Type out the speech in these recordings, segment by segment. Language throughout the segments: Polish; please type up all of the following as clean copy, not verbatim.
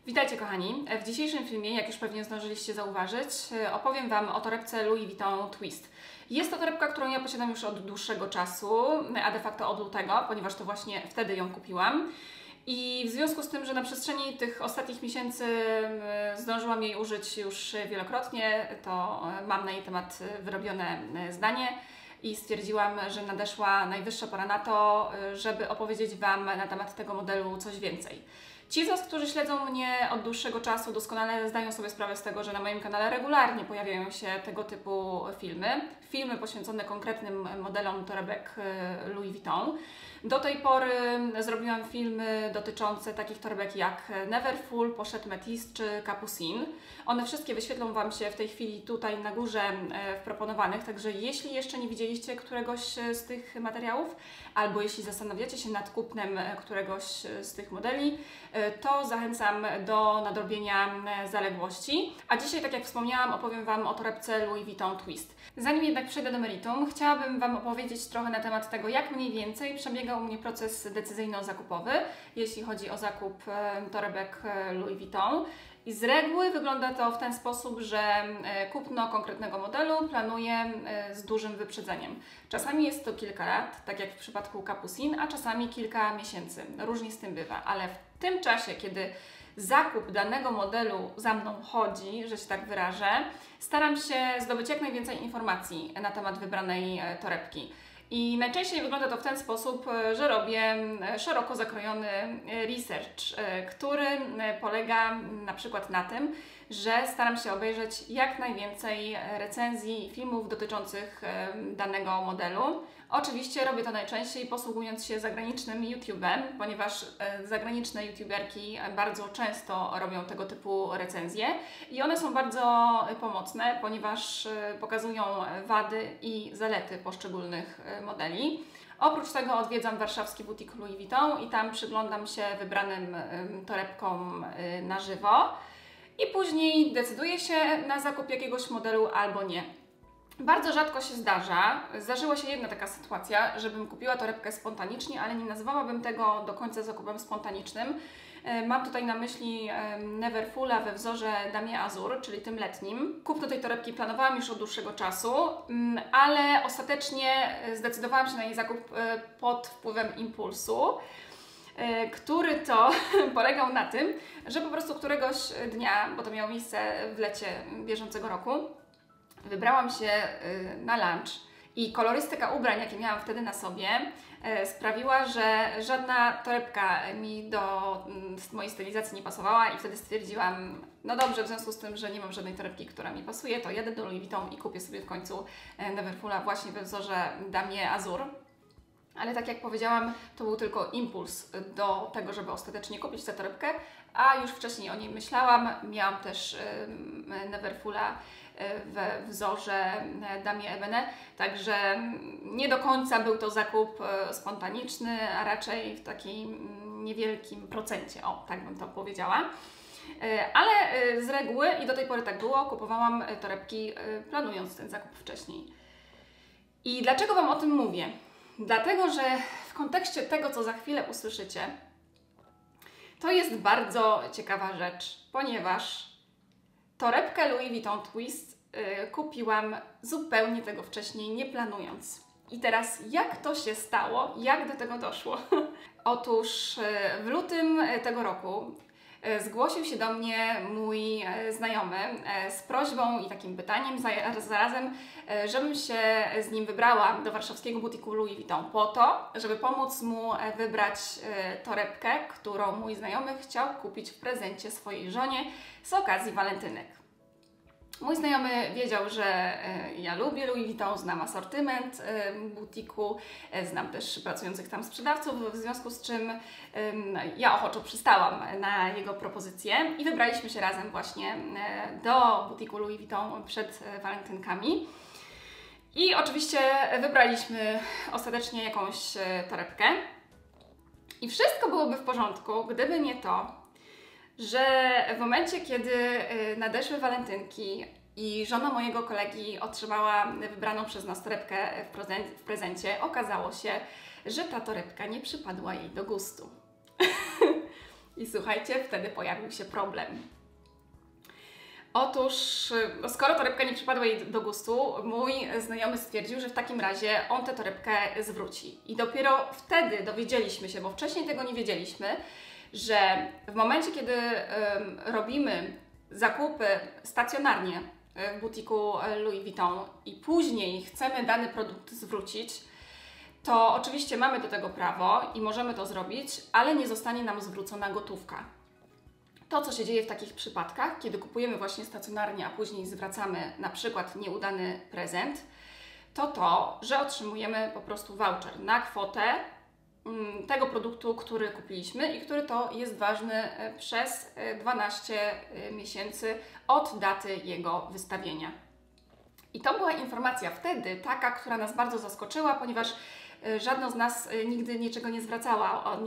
Witajcie kochani. W dzisiejszym filmie, jak już pewnie zdążyliście zauważyć, opowiem Wam o torebce Louis Vuitton Twist. Jest to torebka, którą ja posiadam już od dłuższego czasu, a de facto od lutego, ponieważ to właśnie wtedy ją kupiłam. I w związku z tym, że na przestrzeni tych ostatnich miesięcy zdążyłam jej użyć już wielokrotnie, to mam na jej temat wyrobione zdanie i stwierdziłam, że nadeszła najwyższa pora na to, żeby opowiedzieć Wam na temat tego modelu coś więcej. Ci z Was, którzy śledzą mnie od dłuższego czasu, doskonale zdają sobie sprawę z tego, że na moim kanale regularnie pojawiają się tego typu filmy poświęcone konkretnym modelom torebek Louis Vuitton. Do tej pory zrobiłam filmy dotyczące takich torebek jak Neverfull, Pochette Métis czy Capucine. One wszystkie wyświetlą Wam się w tej chwili tutaj na górze w proponowanych, także jeśli jeszcze nie widzieliście któregoś z tych materiałów, albo jeśli zastanawiacie się nad kupnem któregoś z tych modeli, to zachęcam do nadrobienia zaległości. A dzisiaj, tak jak wspomniałam, opowiem Wam o torebce Louis Vuitton Twist. Zanim jednak przejdę do meritum, chciałabym Wam opowiedzieć trochę na temat tego, jak mniej więcej przebiega u mnie proces decyzyjno-zakupowy, jeśli chodzi o zakup torebek Louis Vuitton. I z reguły wygląda to w ten sposób, że kupno konkretnego modelu planuję z dużym wyprzedzeniem. Czasami jest to kilka lat, tak jak w przypadku Capucine, a czasami kilka miesięcy. Różnie z tym bywa, ale w tym czasie, kiedy zakup danego modelu za mną chodzi, że się tak wyrażę, staram się zdobyć jak najwięcej informacji na temat wybranej torebki. I najczęściej wygląda to w ten sposób, że robię szeroko zakrojony research, który polega na przykład na tym, że staram się obejrzeć jak najwięcej recenzji i filmów dotyczących danego modelu. Oczywiście robię to najczęściej posługując się zagranicznym YouTube'em, ponieważ zagraniczne YouTuberki bardzo często robią tego typu recenzje i one są bardzo pomocne, ponieważ pokazują wady i zalety poszczególnych modeli. Oprócz tego odwiedzam warszawski butik Louis Vuitton i tam przyglądam się wybranym torebkom na żywo i później decyduję się na zakup jakiegoś modelu albo nie. Bardzo rzadko się zdarzyła się jedna taka sytuacja, żebym kupiła torebkę spontanicznie, ale nie nazwałabym tego do końca zakupem spontanicznym. Mam tutaj na myśli Neverfulla we wzorze Damier Azur, czyli tym letnim. Kupno tej torebki planowałam już od dłuższego czasu, ale ostatecznie zdecydowałam się na jej zakup pod wpływem impulsu, który to polegał na tym, że po prostu któregoś dnia, bo to miało miejsce w lecie bieżącego roku, wybrałam się na lunch i kolorystyka ubrań, jakie miałam wtedy na sobie, sprawiła, że żadna torebka mi do mojej stylizacji nie pasowała i wtedy stwierdziłam, no dobrze, w związku z tym, że nie mam żadnej torebki, która mi pasuje, to jadę do Louis Vuitton i kupię sobie w końcu Neverfulla właśnie we wzorze Damier Azur. Ale tak jak powiedziałam, to był tylko impuls do tego, żeby ostatecznie kupić tę torebkę, a już wcześniej o niej myślałam. Miałam też Neverfulla we wzorze Damier Ebene, także nie do końca był to zakup spontaniczny, a raczej w takim niewielkim procencie, o tak bym to powiedziała. Ale z reguły, i do tej pory tak było, kupowałam torebki planując ten zakup wcześniej. I dlaczego Wam o tym mówię? Dlatego, że w kontekście tego, co za chwilę usłyszycie, to jest bardzo ciekawa rzecz, ponieważ torebkę Louis Vuitton Twist kupiłam zupełnie tego wcześniej nie planując. I teraz jak to się stało? Jak do tego doszło? Otóż w lutym tego roku zgłosił się do mnie mój znajomy z prośbą i takim pytaniem zarazem, żebym się z nim wybrała do warszawskiego butiku Louis Vuitton po to, żeby pomóc mu wybrać torebkę, którą mój znajomy chciał kupić w prezencie swojej żonie z okazji walentynek. Mój znajomy wiedział, że ja lubię Louis Vuitton, znam asortyment butiku, znam też pracujących tam sprzedawców, w związku z czym ja ochoczo przystałam na jego propozycję i wybraliśmy się razem właśnie do butiku Louis Vuitton przed walentynkami. I oczywiście wybraliśmy ostatecznie jakąś torebkę i wszystko byłoby w porządku, gdyby nie to, że w momencie, kiedy nadeszły walentynki i żona mojego kolegi otrzymała wybraną przez nas torebkę w prezencie, okazało się, że ta torebka nie przypadła jej do gustu. I słuchajcie, wtedy pojawił się problem. Otóż, skoro torebka nie przypadła jej do gustu, mój znajomy stwierdził, że w takim razie on tę torebkę zwróci. I dopiero wtedy dowiedzieliśmy się, bo wcześniej tego nie wiedzieliśmy, że w momencie, kiedy robimy zakupy stacjonarnie w butiku Louis Vuitton i później chcemy dany produkt zwrócić, to oczywiście mamy do tego prawo i możemy to zrobić, ale nie zostanie nam zwrócona gotówka. To, co się dzieje w takich przypadkach, kiedy kupujemy właśnie stacjonarnie, a później zwracamy na przykład nieudany prezent, to, że otrzymujemy po prostu voucher na kwotę tego produktu, który kupiliśmy i który to jest ważny przez 12 miesięcy od daty jego wystawienia. I to była informacja wtedy taka, która nas bardzo zaskoczyła, ponieważ żadno z nas nigdy niczego nie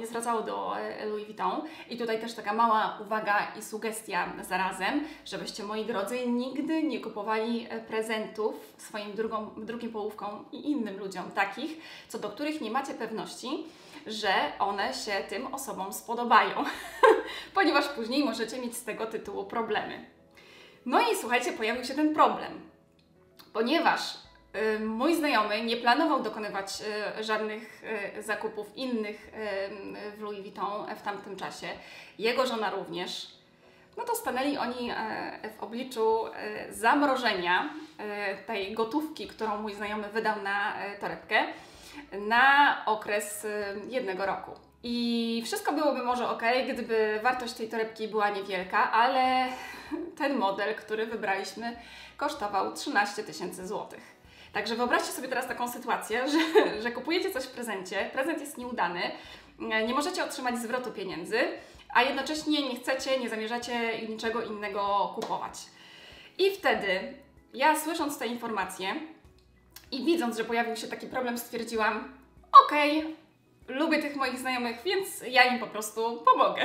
zwracało do Louis Vuitton. I tutaj też taka mała uwaga i sugestia zarazem, żebyście, moi drodzy, nigdy nie kupowali prezentów swoim drugim połówkom i innym ludziom takich, co do których nie macie pewności, że one się tym osobom spodobają, ponieważ później możecie mieć z tego tytułu problemy. No i słuchajcie, pojawił się ten problem, ponieważ mój znajomy nie planował dokonywać żadnych zakupów innych w Louis Vuitton w tamtym czasie. Jego żona również. No to stanęli oni w obliczu zamrożenia tej gotówki, którą mój znajomy wydał na torebkę, na okres 1 roku. I wszystko byłoby może ok, gdyby wartość tej torebki była niewielka, ale ten model, który wybraliśmy, kosztował 13 000 złotych. Także wyobraźcie sobie teraz taką sytuację, że kupujecie coś w prezencie, prezent jest nieudany, nie możecie otrzymać zwrotu pieniędzy, a jednocześnie nie chcecie, nie zamierzacie niczego innego kupować. I wtedy ja, słysząc te informacje i widząc, że pojawił się taki problem, stwierdziłam: okej, lubię tych moich znajomych, więc ja im po prostu pomogę.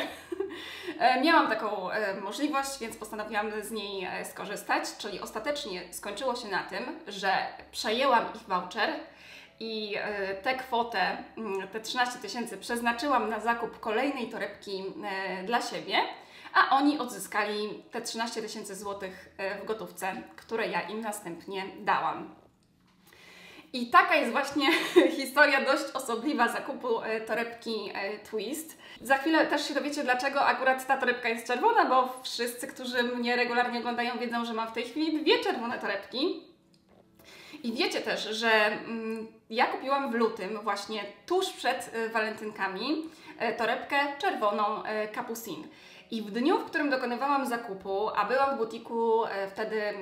Miałam taką możliwość, więc postanowiłam z niej skorzystać, czyli ostatecznie skończyło się na tym, że przejęłam ich voucher i tę kwotę, te 13 000, przeznaczyłam na zakup kolejnej torebki dla siebie, a oni odzyskali te 13 000 złotych w gotówce, które ja im następnie dałam. I taka jest właśnie historia dość osobliwa zakupu torebki Twist. Za chwilę też się dowiecie, dlaczego akurat ta torebka jest czerwona, bo wszyscy, którzy mnie regularnie oglądają, wiedzą, że mam w tej chwili 2 czerwone torebki. I wiecie też, że ja kupiłam w lutym, właśnie tuż przed walentynkami, torebkę czerwoną Capucine. I w dniu, w którym dokonywałam zakupu, a byłam w butiku wtedy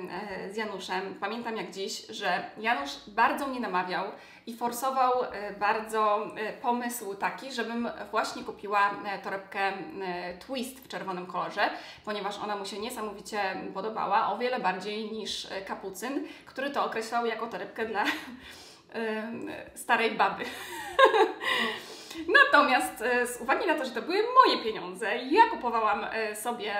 z Januszem, pamiętam jak dziś, że Janusz bardzo mnie namawiał i forsował bardzo pomysł taki, żebym właśnie kupiła torebkę Twist w czerwonym kolorze, ponieważ ona mu się niesamowicie podobała, o wiele bardziej niż Kapucyn, który to określał jako torebkę dla starej baby. Natomiast z uwagi na to, że to były moje pieniądze i ja kupowałam sobie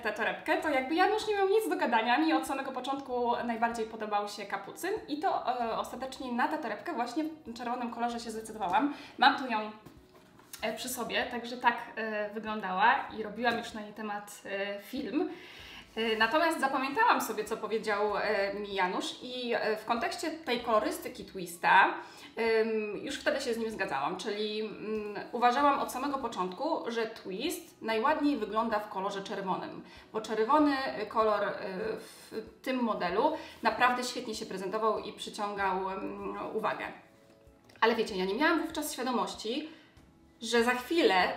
tę torebkę, to jakby Janusz nie miał nic do gadania. Mi od samego początku najbardziej podobał się Kapucyn i to ostatecznie na tę torebkę właśnie w czerwonym kolorze się zdecydowałam. Mam tu ją przy sobie, także tak wyglądała i robiłam już na jej temat film. Natomiast zapamiętałam sobie, co powiedział mi Janusz i w kontekście tej kolorystyki Twista już wtedy się z nim zgadzałam, czyli uważałam od samego początku, że Twist najładniej wygląda w kolorze czerwonym, bo czerwony kolor w tym modelu naprawdę świetnie się prezentował i przyciągał uwagę. Ale wiecie, ja nie miałam wówczas świadomości, że za chwilę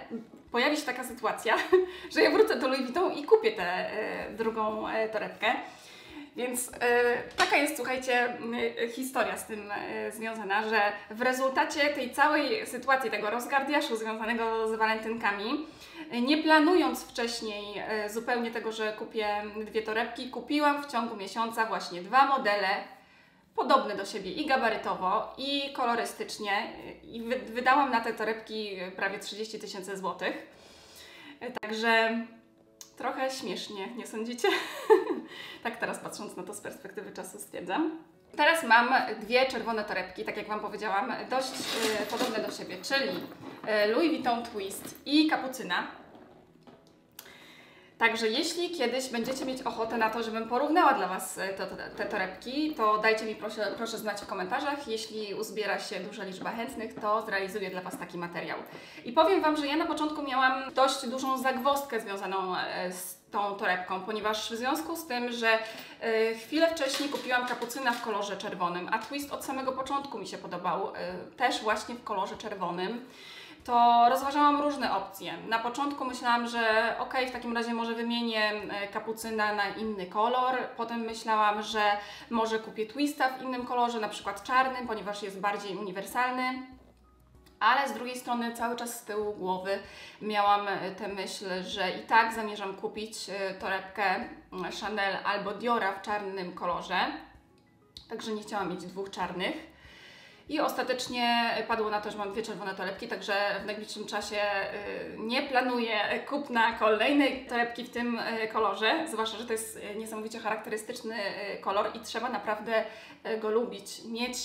pojawi się taka sytuacja, że ja wrócę do Louis Vuitton i kupię tę drugą torebkę. Więc taka jest, słuchajcie, historia z tym związana, że w rezultacie tej całej sytuacji, tego rozgardiaszu związanego z walentynkami, nie planując wcześniej zupełnie tego, że kupię 2 torebki, kupiłam w ciągu miesiąca właśnie 2 modele, podobne do siebie i gabarytowo, i kolorystycznie, i wydałam na te torebki prawie 30 000 złotych. Także trochę śmiesznie, nie sądzicie? Tak teraz patrząc na to z perspektywy czasu stwierdzam. Teraz mam 2 czerwone torebki, tak jak Wam powiedziałam, dość podobne do siebie, czyli Louis Vuitton Twist i Kapucyna. Także jeśli kiedyś będziecie mieć ochotę na to, żebym porównała dla Was te torebki, to dajcie mi proszę znać w komentarzach. Jeśli uzbiera się duża liczba chętnych, to zrealizuję dla Was taki materiał. I powiem Wam, że ja na początku miałam dość dużą zagwozdkę związaną z tą torebką, ponieważ w związku z tym, że chwilę wcześniej kupiłam kapucyna w kolorze czerwonym, a twist od samego początku mi się podobał, też właśnie w kolorze czerwonym, to rozważałam różne opcje. Na początku myślałam, że w takim razie może wymienię kapucyna na inny kolor. Potem myślałam, że może kupię twista w innym kolorze, na przykład czarnym, ponieważ jest bardziej uniwersalny. Ale z drugiej strony cały czas z tyłu głowy miałam tę myśl, że i tak zamierzam kupić torebkę Chanel albo Diora w czarnym kolorze. Także nie chciałam mieć dwóch czarnych. I ostatecznie padło na to, że mam dwie czerwone torebki, także w najbliższym czasie nie planuję kupna kolejnej torebki w tym kolorze, zwłaszcza, że to jest niesamowicie charakterystyczny kolor i trzeba naprawdę go lubić, mieć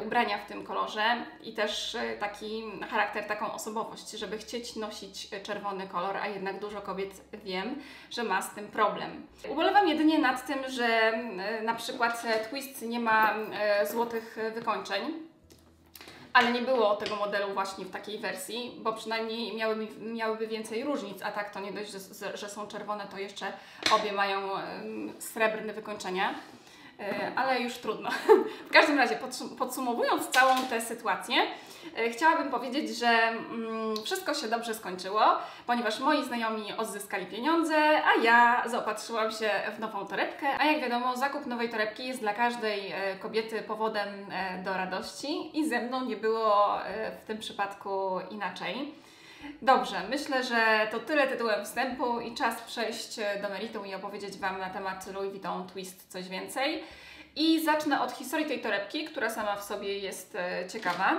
ubrania w tym kolorze i też taki charakter, taką osobowość, żeby chcieć nosić czerwony kolor, a jednak dużo kobiet wiem, że ma z tym problem. Ubolewam jedynie nad tym, że na przykład twist nie ma złotych wykończeń, ale nie było tego modelu właśnie w takiej wersji, bo przynajmniej miałyby więcej różnic, a tak to nie dość, że są czerwone, to jeszcze obie mają srebrne wykończenia, ale już trudno. W każdym razie podsumowując całą tę sytuację, chciałabym powiedzieć, że wszystko się dobrze skończyło, ponieważ moi znajomi odzyskali pieniądze, a ja zaopatrzyłam się w nową torebkę. A jak wiadomo, zakup nowej torebki jest dla każdej kobiety powodem do radości i ze mną nie było w tym przypadku inaczej. Dobrze, myślę, że to tyle tytułem wstępu i czas przejść do meritum i opowiedzieć Wam na temat Louis Vuitton Twist coś więcej. I zacznę od historii tej torebki, która sama w sobie jest ciekawa.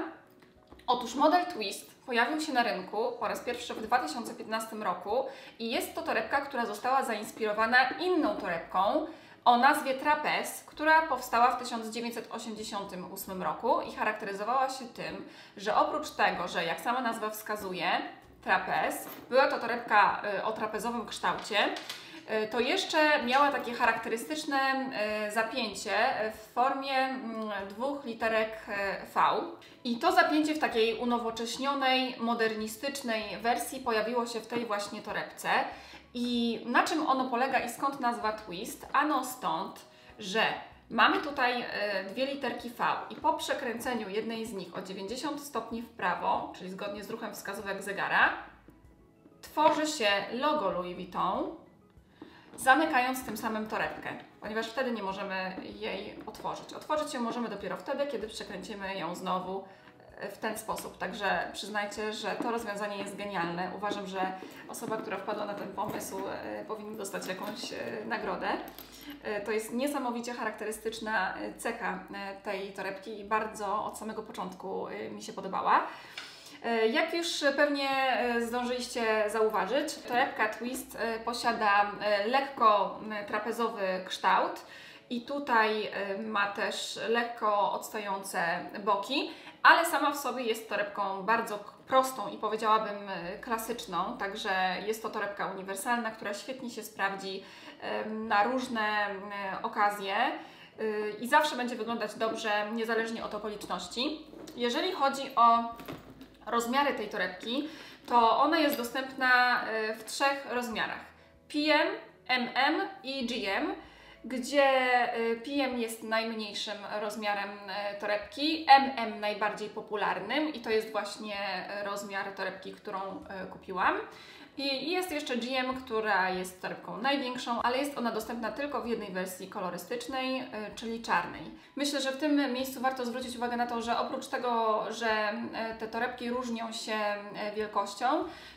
Otóż model Twist pojawił się na rynku po raz pierwszy w 2015 roku i jest to torebka, która została zainspirowana inną torebką o nazwie Trapez, która powstała w 1988 roku i charakteryzowała się tym, że oprócz tego, że jak sama nazwa wskazuje, trapez, była to torebka o trapezowym kształcie, to jeszcze miała takie charakterystyczne zapięcie w formie dwóch literek V. I to zapięcie w takiej unowocześnionej, modernistycznej wersji pojawiło się w tej właśnie torebce. I na czym ono polega i skąd nazwa Twist? Ano stąd, że mamy tutaj dwie literki V i po przekręceniu jednej z nich o 90 stopni w prawo, czyli zgodnie z ruchem wskazówek zegara, tworzy się logo Louis Vuitton, zamykając tym samym torebkę, ponieważ wtedy nie możemy jej otworzyć. Otworzyć ją możemy dopiero wtedy, kiedy przekręcimy ją znowu w ten sposób. Także przyznajcie, że to rozwiązanie jest genialne. Uważam, że osoba, która wpadła na ten pomysł, powinna dostać jakąś nagrodę. To jest niesamowicie charakterystyczna cecha tej torebki i bardzo od samego początku mi się podobała. Jak już pewnie zdążyliście zauważyć, torebka Twist posiada lekko trapezowy kształt i tutaj ma też lekko odstające boki, ale sama w sobie jest torebką bardzo prostą i powiedziałabym klasyczną, także jest to torebka uniwersalna, która świetnie się sprawdzi na różne okazje i zawsze będzie wyglądać dobrze, niezależnie od okoliczności. Jeżeli chodzi o rozmiary tej torebki, to ona jest dostępna w trzech rozmiarach: PM, MM i GM, gdzie PM jest najmniejszym rozmiarem torebki, MM najbardziej popularnym i to jest właśnie rozmiar torebki, którą kupiłam. I jest jeszcze GM, która jest torebką największą, ale jest ona dostępna tylko w jednej wersji kolorystycznej, czyli czarnej. Myślę, że w tym miejscu warto zwrócić uwagę na to, że oprócz tego, że te torebki różnią się wielkością,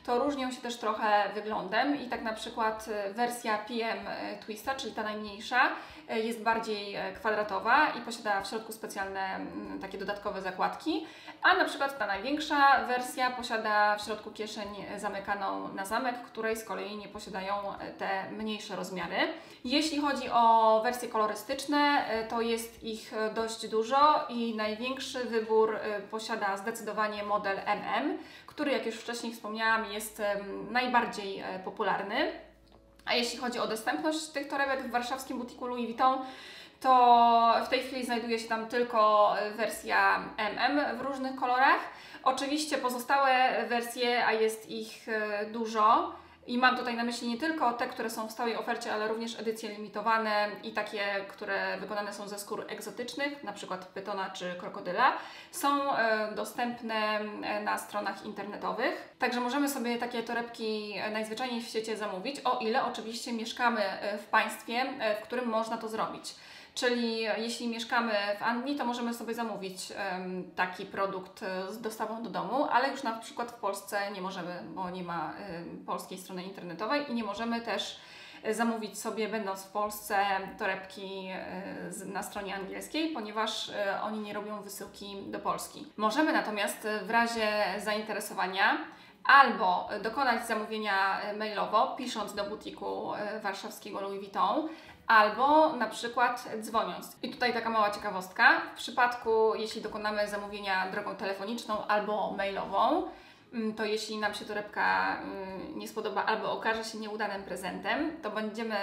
to różnią się też trochę wyglądem i tak na przykład wersja PM Twista, czyli ta najmniejsza, jest bardziej kwadratowa i posiada w środku specjalne takie dodatkowe zakładki, a na przykład ta największa wersja posiada w środku kieszeń zamykaną na zamek, której z kolei nie posiadają te mniejsze rozmiary. Jeśli chodzi o wersje kolorystyczne, to jest ich dość dużo i największy wybór posiada zdecydowanie model MM, który, jak już wcześniej wspomniałam, jest najbardziej popularny. A jeśli chodzi o dostępność tych torebek w warszawskim butiku Louis Vuitton, to w tej chwili znajduje się tam tylko wersja MM w różnych kolorach. Oczywiście pozostałe wersje, a jest ich dużo, i mam tutaj na myśli nie tylko te, które są w stałej ofercie, ale również edycje limitowane i takie, które wykonane są ze skór egzotycznych, na przykład pytona czy krokodyla, są dostępne na stronach internetowych. Także możemy sobie takie torebki najzwyczajniej w świecie zamówić, o ile oczywiście mieszkamy w państwie, w którym można to zrobić. Czyli jeśli mieszkamy w Anglii, to możemy sobie zamówić taki produkt z dostawą do domu, ale już na przykład w Polsce nie możemy, bo nie ma polskiej strony internetowej i nie możemy też zamówić sobie, będąc w Polsce, torebki na stronie angielskiej, ponieważ oni nie robią wysyłki do Polski. Możemy natomiast w razie zainteresowania albo dokonać zamówienia mailowo, pisząc do butiku warszawskiego Louis Vuitton, albo na przykład dzwoniąc. I tutaj taka mała ciekawostka. W przypadku, jeśli dokonamy zamówienia drogą telefoniczną albo mailową, to jeśli nam się torebka nie spodoba albo okaże się nieudanym prezentem, to będziemy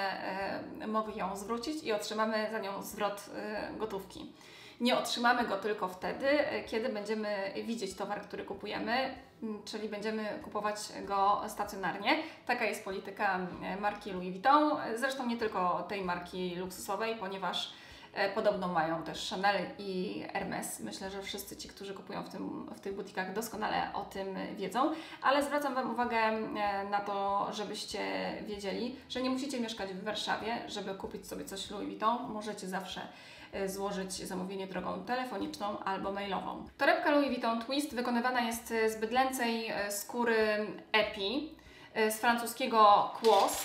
mogli ją zwrócić i otrzymamy za nią zwrot gotówki. Nie otrzymamy go tylko wtedy, kiedy będziemy widzieć towar, który kupujemy, czyli będziemy kupować go stacjonarnie. Taka jest polityka marki Louis Vuitton, zresztą nie tylko tej marki luksusowej, ponieważ podobno mają też Chanel i Hermes. Myślę, że wszyscy ci, którzy kupują w tych butikach, doskonale o tym wiedzą, ale zwracam Wam uwagę na to, żebyście wiedzieli, że nie musicie mieszkać w Warszawie, żeby kupić sobie coś Louis Vuitton. Możecie zawsze złożyć zamówienie drogą telefoniczną albo mailową. Torebka Louis Vuitton Twist wykonywana jest z bydlęcej skóry Epi z francuskiego Quos,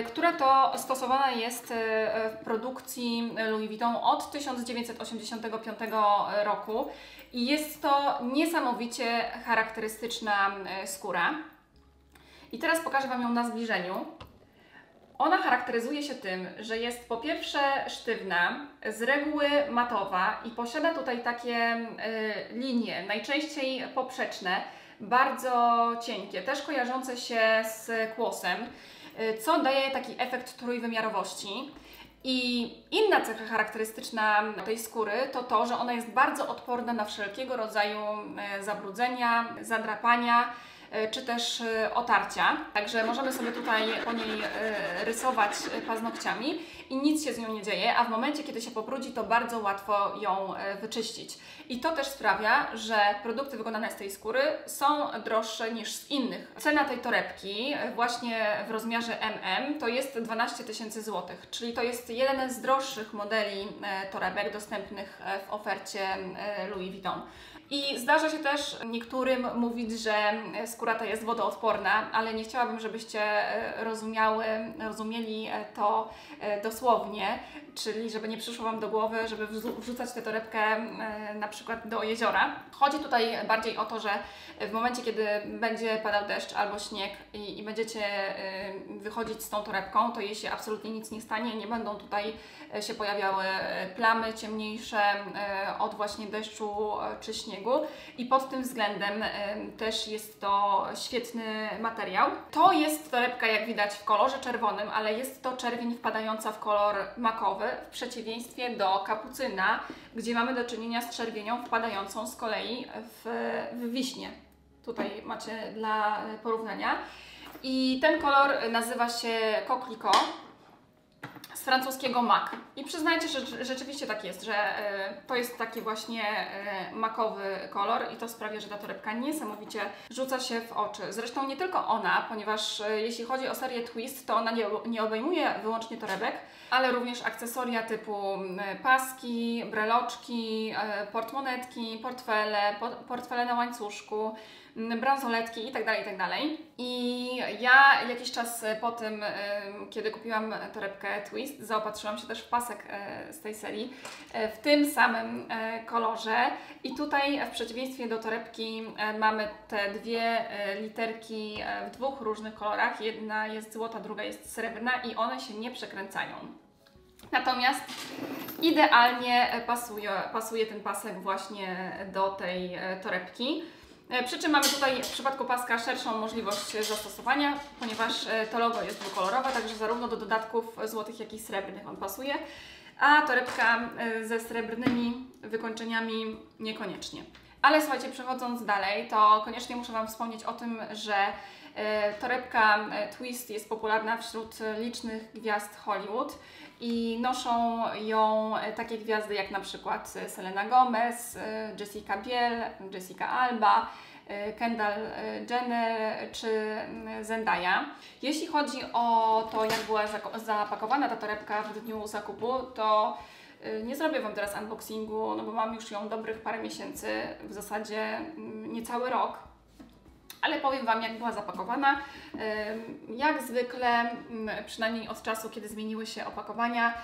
która to stosowana jest w produkcji Louis Vuitton od 1985 roku i jest to niesamowicie charakterystyczna skóra. I teraz pokażę Wam ją na zbliżeniu. Ona charakteryzuje się tym, że jest po pierwsze sztywna, z reguły matowa i posiada tutaj takie linie, najczęściej poprzeczne, bardzo cienkie, też kojarzące się z kłosem, co daje taki efekt trójwymiarowości. I inna cecha charakterystyczna tej skóry to to, że ona jest bardzo odporna na wszelkiego rodzaju zabrudzenia, zadrapania, czy też otarcia. Także możemy sobie tutaj po niej rysować paznokciami i nic się z nią nie dzieje, a w momencie, kiedy się pobrudzi, to bardzo łatwo ją wyczyścić. I to też sprawia, że produkty wykonane z tej skóry są droższe niż z innych. Cena tej torebki właśnie w rozmiarze MM to jest 12 000 złotych, czyli to jest jeden z droższych modeli torebek dostępnych w ofercie Louis Vuitton. I zdarza się też niektórym mówić, że skóra ta jest wodoodporna, ale nie chciałabym, żebyście rozumieli to dosłownie, czyli żeby nie przyszło Wam do głowy, żeby wrzucać tę torebkę na przykład do jeziora. Chodzi tutaj bardziej o to, że w momencie, kiedy będzie padał deszcz albo śnieg i będziecie wychodzić z tą torebką, to jej się absolutnie nic nie stanie, nie będą tutaj się pojawiały plamy ciemniejsze od właśnie deszczu czy śniegu i pod tym względem też jest to świetny materiał. To jest torebka, jak widać, w kolorze czerwonym, ale jest to czerwień wpadająca w kolor makowy, w przeciwieństwie do kapucyna, gdzie mamy do czynienia z czerwienią wpadającą z kolei w wiśnie. Tutaj macie dla porównania. I ten kolor nazywa się Coquelicot, z francuskiego mac. I przyznajcie, że rzeczywiście tak jest, że to jest taki właśnie makowy kolor i to sprawia, że ta torebka niesamowicie rzuca się w oczy. Zresztą nie tylko ona, ponieważ jeśli chodzi o serię Twist, to ona nie obejmuje wyłącznie torebek, ale również akcesoria typu paski, breloczki, portmonetki, portfele na łańcuszku, bransoletki itd., itd. I ja jakiś czas po tym, kiedy kupiłam torebkę Twist, zaopatrzyłam się też w pasek z tej serii w tym samym kolorze i tutaj w przeciwieństwie do torebki mamy te dwie literki w dwóch różnych kolorach. Jedna jest złota, druga jest srebrna i one się nie przekręcają. Natomiast idealnie pasuje ten pasek właśnie do tej torebki. Przy czym mamy tutaj w przypadku paska szerszą możliwość zastosowania, ponieważ to logo jest dwukolorowe, także zarówno do dodatków złotych, jak i srebrnych on pasuje, a torebka ze srebrnymi wykończeniami niekoniecznie. Ale słuchajcie, przechodząc dalej, to koniecznie muszę Wam wspomnieć o tym, że torebka Twist jest popularna wśród licznych gwiazd Hollywood i noszą ją takie gwiazdy jak na przykład Selena Gomez, Jessica Biel, Jessica Alba, Kendall Jenner czy Zendaya. Jeśli chodzi o to, jak była zapakowana ta torebka w dniu zakupu, to nie zrobię Wam teraz unboxingu, no bo mam już ją dobrych parę miesięcy, w zasadzie niecały rok. Ale powiem Wam, jak była zapakowana. Jak zwykle, przynajmniej od czasu, kiedy zmieniły się opakowania,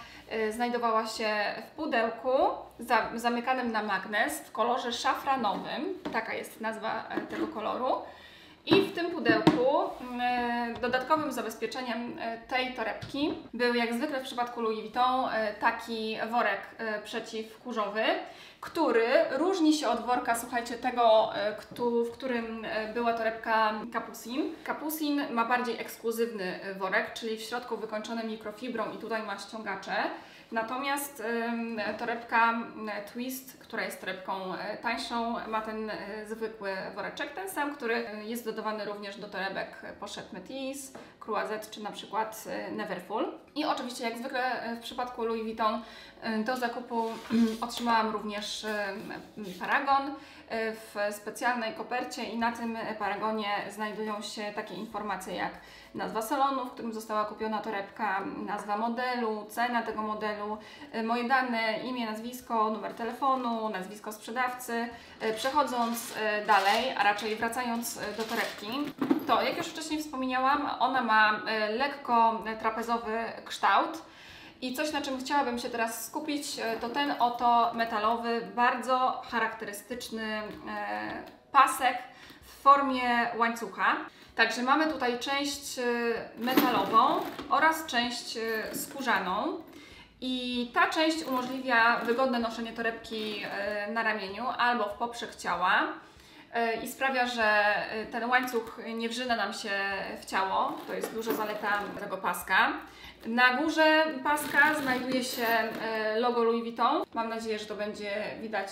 znajdowała się w pudełku zamykanym na magnes w kolorze szafranowym. Taka jest nazwa tego koloru. I w tym pudełku dodatkowym zabezpieczeniem tej torebki był, jak zwykle w przypadku Louis Vuitton, taki worek przeciwkurzowy, który różni się od worka, słuchajcie, tego, w którym była torebka Capucine. Capucine ma bardziej ekskluzywny worek, czyli w środku wykończony mikrofibrą i tutaj ma ściągacze. Natomiast torebka Twist, która jest torebką tańszą, ma ten zwykły woreczek, ten sam, który jest dodawany również do torebek Pochette Métis, Croisette czy na przykład Neverfull. I oczywiście, jak zwykle w przypadku Louis Vuitton, do zakupu otrzymałam również paragon w specjalnej kopercie i na tym paragonie znajdują się takie informacje jak nazwa salonu, w którym została kupiona torebka, nazwa modelu, cena tego modelu, moje dane, imię, nazwisko, numer telefonu, nazwisko sprzedawcy. Przechodząc dalej, a raczej wracając do torebki, to jak już wcześniej wspomniałam, ona ma lekko trapezowy kształt. I coś, na czym chciałabym się teraz skupić, to ten oto metalowy, bardzo charakterystyczny pasek w formie łańcucha. Także mamy tutaj część metalową oraz część skórzaną. I ta część umożliwia wygodne noszenie torebki na ramieniu albo w poprzek ciała i sprawia, że ten łańcuch nie wrzyna nam się w ciało. To jest duża zaleta tego paska. Na górze paska znajduje się logo Louis Vuitton. Mam nadzieję, że to będzie widać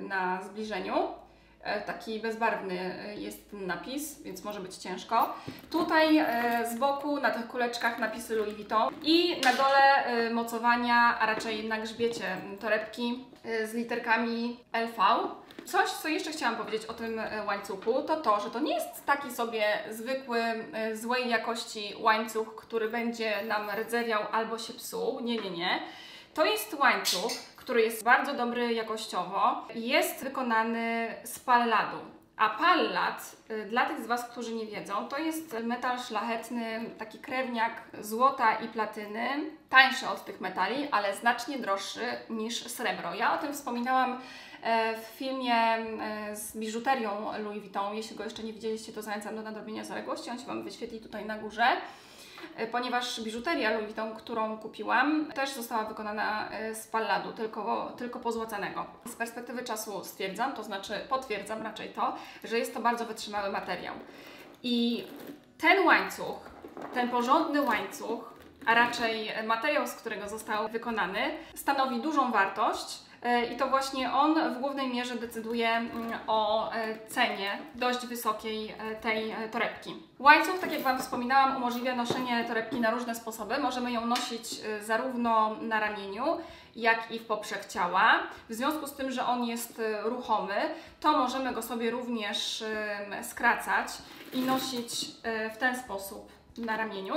na zbliżeniu. Taki bezbarwny jest napis, więc może być ciężko. Tutaj z boku na tych kuleczkach napisy Louis Vuitton i na dole mocowania, a raczej na grzbiecie torebki z literkami LV. Coś, co jeszcze chciałam powiedzieć o tym łańcuchu, to to, że to nie jest taki sobie zwykły, złej jakości łańcuch, który będzie nam rdzewiał albo się psuł. Nie, nie, nie. To jest łańcuch, który jest bardzo dobry jakościowo. Jest wykonany z palladu. A pallat, dla tych z Was, którzy nie wiedzą, to jest metal szlachetny, taki krewniak złota i platyny, tańszy od tych metali, ale znacznie droższy niż srebro. Ja o tym wspominałam w filmie z biżuterią Louis Vuitton. Jeśli go jeszcze nie widzieliście, to zachęcam do nadrobienia zaległości, on się Wam wyświetli tutaj na górze. Ponieważ biżuteria Louis Vuitton, którą kupiłam, też została wykonana z palladu, tylko pozłacanego. Z perspektywy czasu stwierdzam, to znaczy potwierdzam raczej to, że jest to bardzo wytrzymały materiał. I ten łańcuch, ten porządny łańcuch, a raczej materiał, z którego został wykonany, stanowi dużą wartość. I to właśnie on w głównej mierze decyduje o cenie dość wysokiej tej torebki. Łańcuch, tak jak Wam wspominałam, umożliwia noszenie torebki na różne sposoby. Możemy ją nosić zarówno na ramieniu, jak i w poprzek ciała. W związku z tym, że on jest ruchomy, to możemy go sobie również skracać i nosić w ten sposób na ramieniu.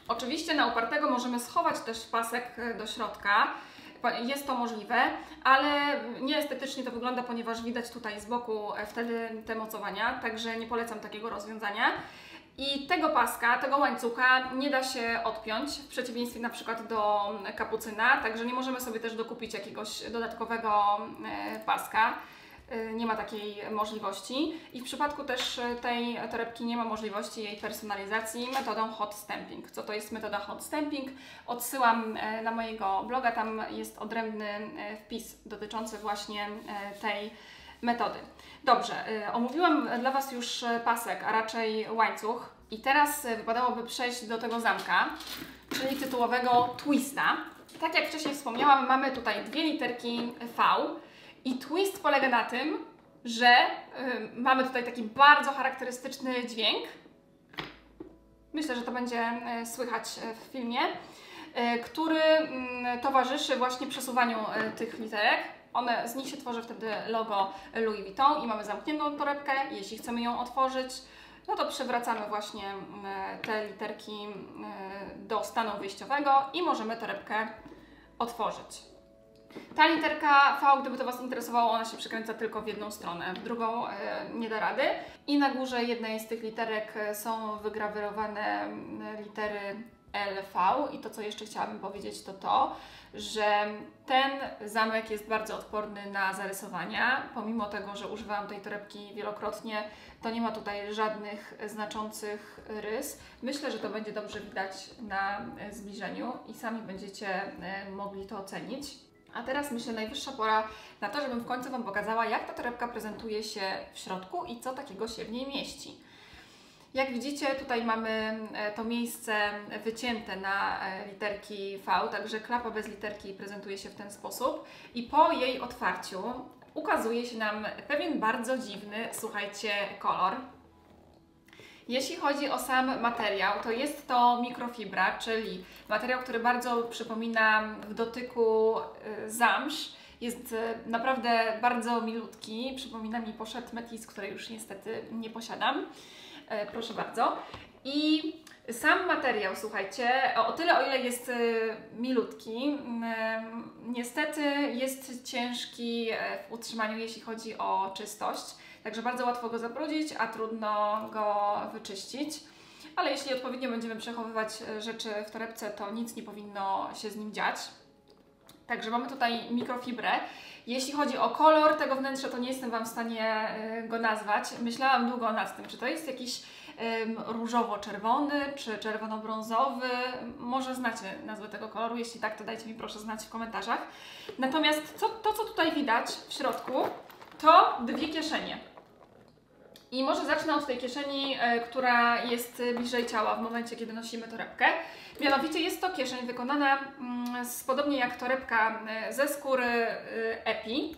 Oczywiście na upartego możemy schować też pasek do środka. Jest to możliwe, ale nieestetycznie to wygląda, ponieważ widać tutaj z boku wtedy te mocowania, także nie polecam takiego rozwiązania. I tego paska, tego łańcucha nie da się odpiąć, w przeciwieństwie na przykład do kapucyna, także nie możemy sobie też dokupić jakiegoś dodatkowego paska. Nie ma takiej możliwości i w przypadku też tej torebki nie ma możliwości jej personalizacji metodą hot stamping. Co to jest metoda hot stamping? Odsyłam na mojego bloga, tam jest odrębny wpis dotyczący właśnie tej metody. Dobrze, omówiłam dla Was już pasek, a raczej łańcuch i teraz wypadałoby przejść do tego zamka, czyli tytułowego twista. Tak jak wcześniej wspomniałam, mamy tutaj dwie literki V i twist polega na tym, że mamy tutaj taki bardzo charakterystyczny dźwięk. Myślę, że to będzie słychać w filmie, który towarzyszy właśnie przesuwaniu tych literek. Z nich się tworzy wtedy logo Louis Vuitton i mamy zamkniętą torebkę. Jeśli chcemy ją otworzyć, no to przewracamy właśnie te literki do stanu wyjściowego i możemy torebkę otworzyć. Ta literka V, gdyby to Was interesowało, ona się przekręca tylko w jedną stronę, w drugą nie da rady. I na górze jednej z tych literek są wygrawerowane litery LV i to, co jeszcze chciałabym powiedzieć, to, że ten zamek jest bardzo odporny na zarysowania. Pomimo tego, że używałam tej torebki wielokrotnie, to nie ma tutaj żadnych znaczących rys. Myślę, że to będzie dobrze widać na zbliżeniu i sami będziecie mogli to ocenić. A teraz myślę, najwyższa pora na to, żebym w końcu Wam pokazała, jak ta torebka prezentuje się w środku i co takiego się w niej mieści. Jak widzicie, tutaj mamy to miejsce wycięte na literki V, także klapa bez literki prezentuje się w ten sposób i po jej otwarciu ukazuje się nam pewien bardzo dziwny, słuchajcie, kolor. Jeśli chodzi o sam materiał, to jest to mikrofibra, czyli materiał, który bardzo przypomina w dotyku zamsz. Jest naprawdę bardzo milutki, przypomina mi pochette Métis, której już niestety nie posiadam. Proszę bardzo. I sam materiał, słuchajcie, o tyle, o ile jest milutki, niestety jest ciężki w utrzymaniu, jeśli chodzi o czystość. Także bardzo łatwo go zabrudzić, a trudno go wyczyścić. Ale jeśli odpowiednio będziemy przechowywać rzeczy w torebce, to nic nie powinno się z nim dziać. Także mamy tutaj mikrofibrę. Jeśli chodzi o kolor tego wnętrza, to nie jestem Wam w stanie go nazwać. Myślałam długo nad tym, czy to jest jakiś różowo-czerwony, czy czerwono-brązowy. Może znacie nazwę tego koloru, jeśli tak, to dajcie mi proszę znać w komentarzach. Natomiast to, co tutaj widać w środku, to dwie kieszenie. I może zacznę od tej kieszeni, która jest bliżej ciała w momencie, kiedy nosimy torebkę. Mianowicie jest to kieszeń wykonana podobnie jak torebka ze skóry Epi.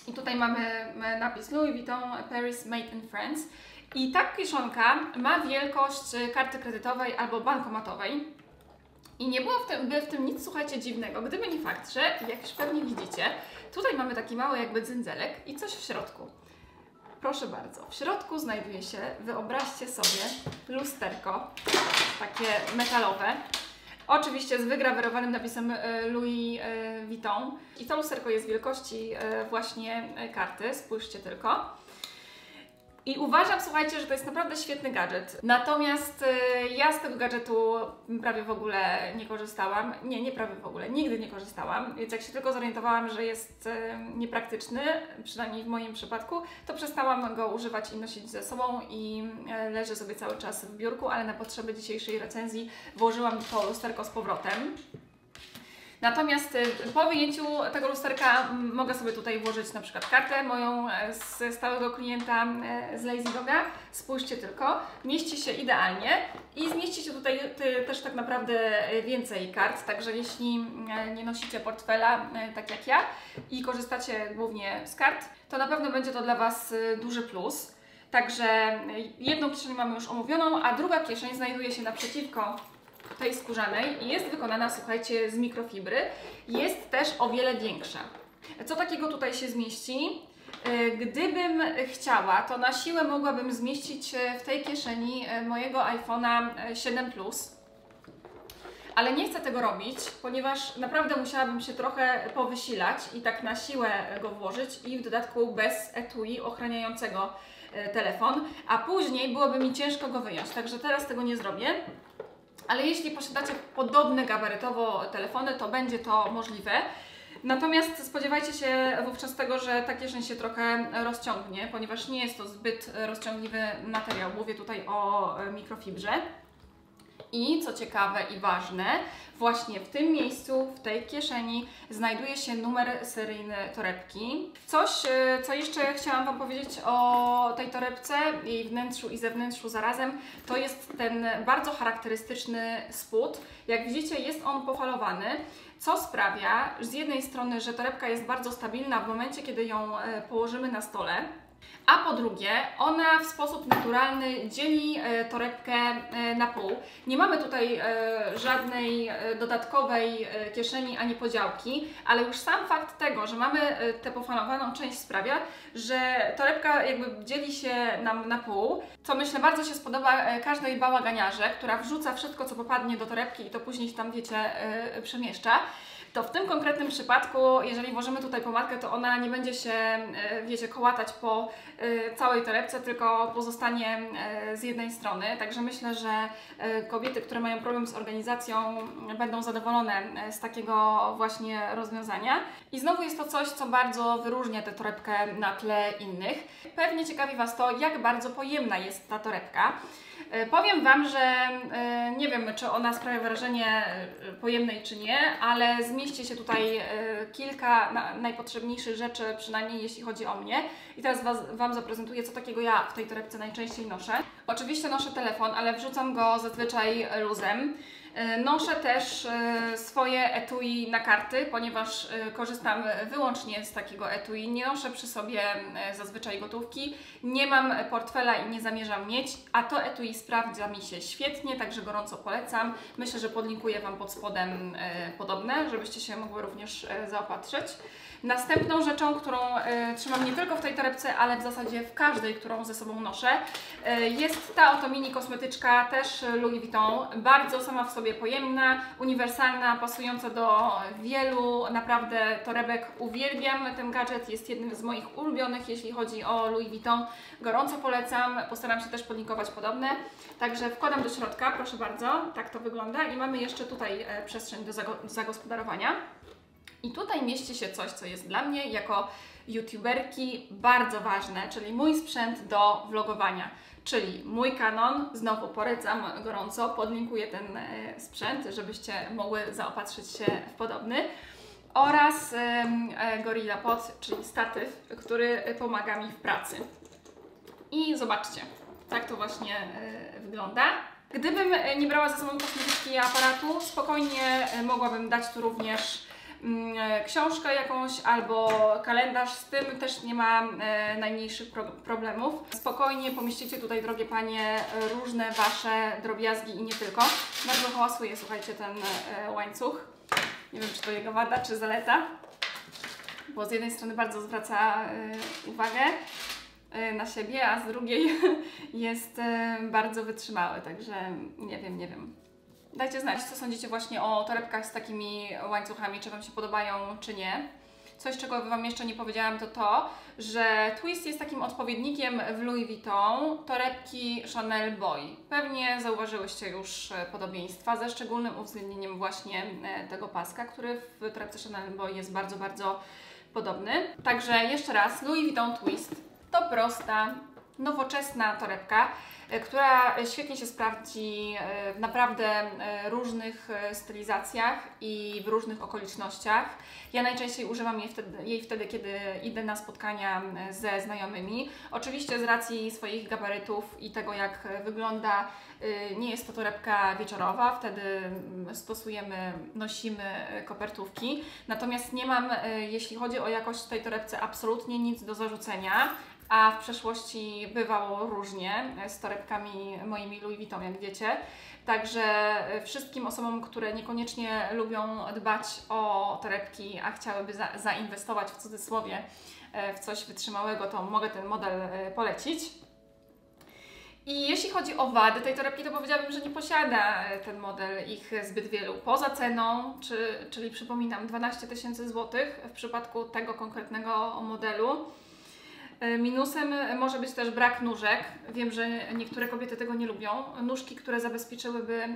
I tutaj mamy napis Louis Vuitton Paris Made in France. I ta kieszonka ma wielkość karty kredytowej albo bankomatowej. I nie byłoby w tym nic, słuchajcie, dziwnego, gdyby nie fakt, że, jak już pewnie widzicie, tutaj mamy taki mały jakby dzynzelek i coś w środku. Proszę bardzo, w środku znajduje się, wyobraźcie sobie, lusterko, takie metalowe, oczywiście z wygrawerowanym napisem Louis Vuitton. I to lusterko jest wielkości właśnie karty, spójrzcie tylko. I uważam, słuchajcie, że to jest naprawdę świetny gadżet. Natomiast ja z tego gadżetu prawie w ogóle nie korzystałam. Nie prawie w ogóle, nigdy nie korzystałam. Więc jak się tylko zorientowałam, że jest niepraktyczny, przynajmniej w moim przypadku, to przestałam go używać i nosić ze sobą i leży sobie cały czas w biurku, ale na potrzeby dzisiejszej recenzji włożyłam to lusterko z powrotem. Natomiast po wyjęciu tego lusterka mogę sobie tutaj włożyć na przykład kartę moją z stałego klienta z Lazy Doga. Spójrzcie tylko, mieści się idealnie i zmieści się tutaj też tak naprawdę więcej kart, także jeśli nie nosicie portfela tak jak ja i korzystacie głównie z kart, to na pewno będzie to dla Was duży plus. Także jedną kieszeń mamy już omówioną, a druga kieszeń znajduje się naprzeciwko tej skórzanej i jest wykonana, słuchajcie, z mikrofibry. Jest też o wiele większa. Co takiego tutaj się zmieści? Gdybym chciała, to na siłę mogłabym zmieścić w tej kieszeni mojego iPhone'a 7 Plus. Ale nie chcę tego robić, ponieważ naprawdę musiałabym się trochę powysilać i tak na siłę go włożyć i w dodatku bez etui ochraniającego telefon, a później byłoby mi ciężko go wyjąć, także teraz tego nie zrobię. Ale jeśli posiadacie podobne gabarytowo telefony, to będzie to możliwe. Natomiast spodziewajcie się wówczas tego, że ta kieszeń się trochę rozciągnie, ponieważ nie jest to zbyt rozciągliwy materiał. Mówię tutaj o mikrofibrze. I co ciekawe i ważne, właśnie w tym miejscu, w tej kieszeni znajduje się numer seryjny torebki. Coś, co jeszcze chciałam Wam powiedzieć o tej torebce, jej wnętrzu i zewnętrzu zarazem, to jest ten bardzo charakterystyczny spód. Jak widzicie, jest on pofalowany, co sprawia z jednej strony, że torebka jest bardzo stabilna w momencie, kiedy ją położymy na stole, a po drugie, ona w sposób naturalny dzieli torebkę na pół. Nie mamy tutaj żadnej dodatkowej kieszeni ani podziałki, ale już sam fakt tego, że mamy tę pofalowaną część sprawia, że torebka jakby dzieli się nam na pół, co myślę bardzo się spodoba każdej bałaganiarze, która wrzuca wszystko, co popadnie do torebki i to później tam, wiecie, przemieszcza. To w tym konkretnym przypadku, jeżeli włożymy tutaj pomadkę, to ona nie będzie się, wiecie, kołatać po całej torebce, tylko pozostanie z jednej strony. Także myślę, że kobiety, które mają problem z organizacją, będą zadowolone z takiego właśnie rozwiązania. I znowu jest to coś, co bardzo wyróżnia tę torebkę na tle innych. Pewnie ciekawi Was to, jak bardzo pojemna jest ta torebka. Powiem Wam, że nie wiem, czy ona sprawia wrażenie pojemnej, czy nie, ale zmieści się tutaj kilka najpotrzebniejszych rzeczy, przynajmniej jeśli chodzi o mnie. I teraz Wam zaprezentuję, co takiego ja w tej torebce najczęściej noszę. Oczywiście noszę telefon, ale wrzucam go zazwyczaj luzem. Noszę też swoje etui na karty, ponieważ korzystam wyłącznie z takiego etui. Nie noszę przy sobie zazwyczaj gotówki, nie mam portfela i nie zamierzam mieć, a to etui sprawdza mi się świetnie, także gorąco polecam. Myślę, że podlinkuję Wam pod spodem podobne, żebyście się mogły również zaopatrzyć. Następną rzeczą, którą trzymam nie tylko w tej torebce, ale w zasadzie w każdej, którą ze sobą noszę, jest ta oto mini kosmetyczka, też Louis Vuitton, bardzo sama w sobie pojemna, uniwersalna, pasująca do wielu naprawdę torebek. Uwielbiam ten gadżet, jest jednym z moich ulubionych, jeśli chodzi o Louis Vuitton. Gorąco polecam, postaram się też podlinkować podobne. Także wkładam do środka, proszę bardzo, tak to wygląda i mamy jeszcze tutaj przestrzeń do zagospodarowania. I tutaj mieści się coś, co jest dla mnie jako youtuberki bardzo ważne, czyli mój sprzęt do vlogowania. Czyli mój Canon, znowu polecam gorąco, podlinkuję ten sprzęt, żebyście mogły zaopatrzyć się w podobny. Oraz GorillaPod, czyli statyw, który pomaga mi w pracy. I zobaczcie, tak to właśnie wygląda. Gdybym nie brała ze sobą kosmetyczki i aparatu, spokojnie mogłabym dać tu również książkę jakąś albo kalendarz, z tym też nie ma najmniejszych problemów. Spokojnie pomieścicie tutaj, drogie panie, różne wasze drobiazgi i nie tylko. Bardzo hałasuje, słuchajcie, ten łańcuch. Nie wiem, czy to jego wada, czy zaleta, bo z jednej strony bardzo zwraca uwagę na siebie, a z drugiej jest bardzo wytrzymały, także nie wiem. Dajcie znać, co sądzicie właśnie o torebkach z takimi łańcuchami, czy Wam się podobają, czy nie. Coś, czego Wam jeszcze nie powiedziałam, to to, że Twist jest takim odpowiednikiem w Louis Vuitton torebki Chanel Boy. Pewnie zauważyłyście już podobieństwa, ze szczególnym uwzględnieniem właśnie tego paska, który w torebce Chanel Boy jest bardzo, bardzo podobny. Także jeszcze raz, Louis Vuitton Twist to prosta, nowoczesna torebka, która świetnie się sprawdzi w naprawdę różnych stylizacjach i w różnych okolicznościach. Ja najczęściej używam jej wtedy, kiedy idę na spotkania ze znajomymi. Oczywiście z racji swoich gabarytów i tego, jak wygląda, nie jest to torebka wieczorowa, wtedy nosimy kopertówki. Natomiast nie mam, jeśli chodzi o jakość w tej torebce, absolutnie nic do zarzucenia. A w przeszłości bywało różnie z torebkami moimi Louis Vuitton, jak wiecie. Także wszystkim osobom, które niekoniecznie lubią dbać o torebki, a chciałyby zainwestować w cudzysłowie w coś wytrzymałego, to mogę ten model polecić. I jeśli chodzi o wady tej torebki, to powiedziałabym, że nie posiada ten model ich zbyt wielu. Poza ceną, czyli przypominam 12 000 złotych w przypadku tego konkretnego modelu. Minusem może być też brak nóżek. Wiem, że niektóre kobiety tego nie lubią. Nóżki, które zabezpieczyłyby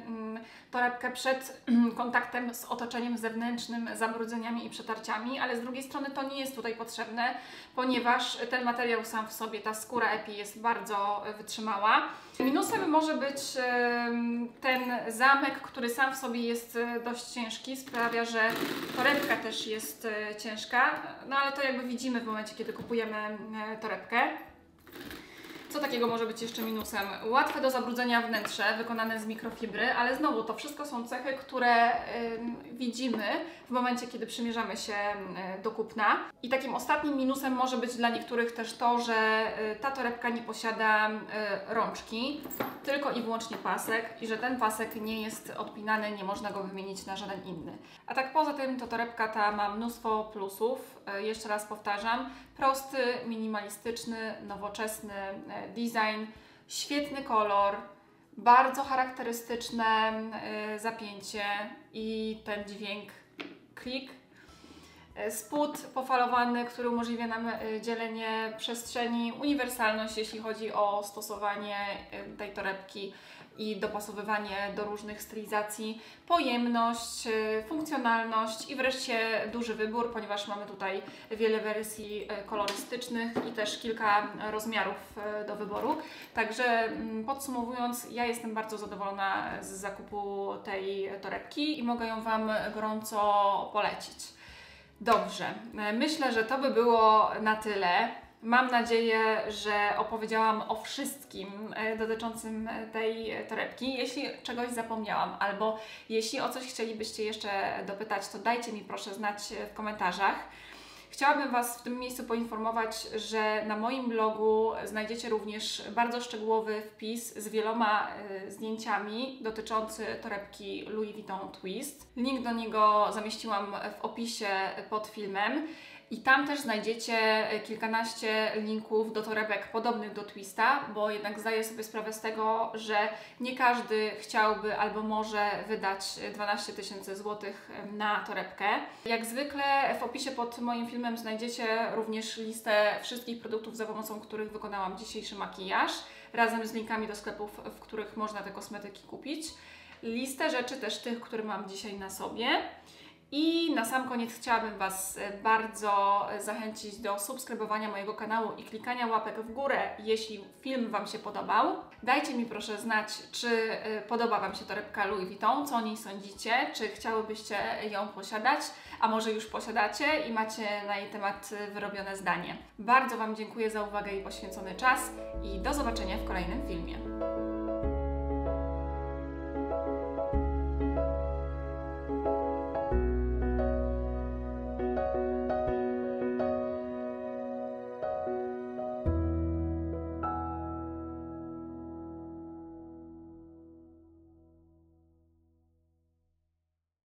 torebkę przed kontaktem z otoczeniem zewnętrznym, zabrudzeniami i przetarciami, ale z drugiej strony to nie jest tutaj potrzebne, ponieważ ten materiał sam w sobie, ta skóra epi jest bardzo wytrzymała. Minusem może być ten zamek, który sam w sobie jest dość ciężki, sprawia, że torebka też jest ciężka, no ale to jakby widzimy w momencie, kiedy kupujemy torebkę. Co takiego może być jeszcze minusem? Łatwe do zabrudzenia wnętrze, wykonane z mikrofibry, ale znowu to wszystko są cechy, które widzimy w momencie, kiedy przymierzamy się do kupna. I takim ostatnim minusem może być dla niektórych też to, że ta torebka nie posiada rączki, tylko i wyłącznie pasek i że ten pasek nie jest odpinany, nie można go wymienić na żaden inny. A tak poza tym to torebka ta ma mnóstwo plusów. Jeszcze raz powtarzam, prosty, minimalistyczny, nowoczesny design, świetny kolor, bardzo charakterystyczne zapięcie i ten dźwięk klik. Spód pofalowany, który umożliwia nam dzielenie przestrzeni, uniwersalność, jeśli chodzi o stosowanie tej torebki i dopasowywanie do różnych stylizacji, pojemność, funkcjonalność i wreszcie duży wybór, ponieważ mamy tutaj wiele wersji kolorystycznych i też kilka rozmiarów do wyboru. Także podsumowując, ja jestem bardzo zadowolona z zakupu tej torebki i mogę ją Wam gorąco polecić. Dobrze, myślę, że to by było na tyle. Mam nadzieję, że opowiedziałam o wszystkim dotyczącym tej torebki. Jeśli czegoś zapomniałam albo jeśli o coś chcielibyście jeszcze dopytać, to dajcie mi proszę znać w komentarzach. Chciałabym Was w tym miejscu poinformować, że na moim blogu znajdziecie również bardzo szczegółowy wpis z wieloma zdjęciami dotyczący torebki Louis Vuitton Twist. Link do niego zamieściłam w opisie pod filmem. I tam też znajdziecie kilkanaście linków do torebek podobnych do Twista, bo jednak zdaję sobie sprawę z tego, że nie każdy chciałby albo może wydać 12 000 złotych na torebkę. Jak zwykle w opisie pod moim filmem znajdziecie również listę wszystkich produktów, za pomocą których wykonałam dzisiejszy makijaż, razem z linkami do sklepów, w których można te kosmetyki kupić. Listę rzeczy też tych, które mam dzisiaj na sobie. I na sam koniec chciałabym Was bardzo zachęcić do subskrybowania mojego kanału i klikania łapek w górę, jeśli film Wam się podobał. Dajcie mi proszę znać, czy podoba Wam się torebka Louis Vuitton, co o niej sądzicie, czy chciałybyście ją posiadać, a może już posiadacie i macie na jej temat wyrobione zdanie. Bardzo Wam dziękuję za uwagę i poświęcony czas i do zobaczenia w kolejnym filmie.